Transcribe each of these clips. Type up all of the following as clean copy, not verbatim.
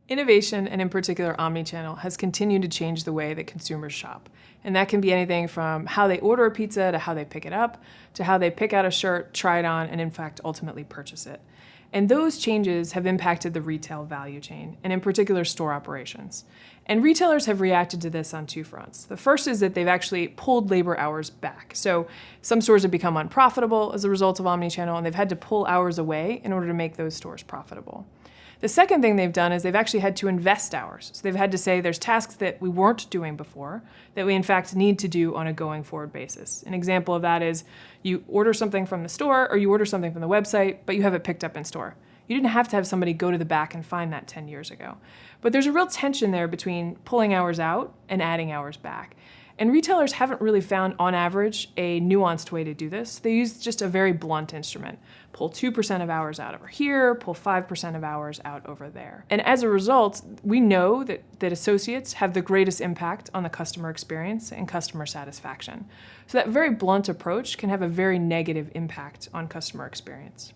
Innovation, and in particular omnichannel, has continued to change the way that consumers shop. And that can be anything from how they order a pizza to how they pick it up, to how they pick out a shirt, try it on, and in fact ultimately purchase it. And those changes have impacted the retail value chain, and in particular store operations. And retailers have reacted to this on two fronts. The first is that they've actually pulled labor hours back. So some stores have become unprofitable as a result of omnichannel, and they've had to pull hours away in order to make those stores profitable. The second thing they've done is they've actually had to invest hours. So they've had to say there's tasks that we weren't doing before that we in fact need to do on a going forward basis. An example of that is you order something from the store or you order something from the website, but you have it picked up in store. You didn't have to have somebody go to the back and find that 10 years ago. But there's a real tension there between pulling hours out and adding hours back. And retailers haven't really found, on average, a nuanced way to do this. They use just a very blunt instrument. Pull 2% of hours out over here, pull 5% of hours out over there. And as a result, we know that associates have the greatest impact on the customer experience and customer satisfaction. So that very blunt approach can have a very negative impact on customer experience.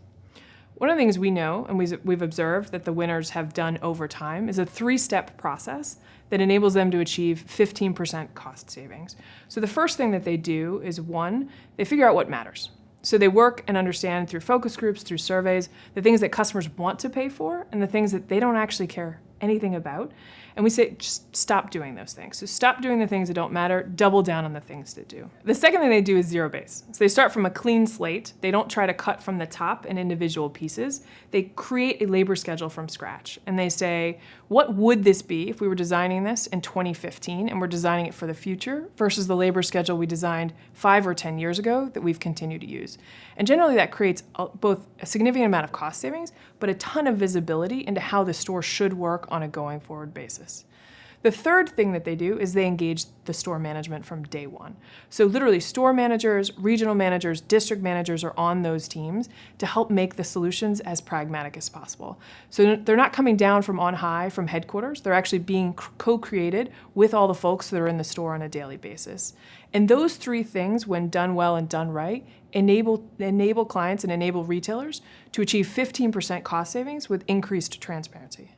One of the things we know, and we've observed that the winners have done over time, is a three-step process that enables them to achieve 15% cost savings. So the first thing that they do is, one, they figure out what matters. So they work and understand through focus groups, through surveys, the things that customers want to pay for and the things that they don't actually care anything about. And we say, just stop doing those things. So stop doing the things that don't matter, double down on the things that do. The second thing they do is zero base. So they start from a clean slate. They don't try to cut from the top in individual pieces. They create a labor schedule from scratch. And they say, what would this be if we were designing this in 2015 and we're designing it for the future versus the labor schedule we designed 5 or 10 years ago that we've continued to use. And generally that creates both a significant amount of cost savings, but a ton of visibility into how the store should work on a going forward basis. The third thing that they do is they engage the store management from day one. So literally store managers, regional managers, district managers are on those teams to help make the solutions as pragmatic as possible. So they're not coming down from on high from headquarters, they're actually being co-created with all the folks that are in the store on a daily basis. And those three things, when done well and done right, enable clients and enable retailers to achieve 15% cost savings with increased transparency.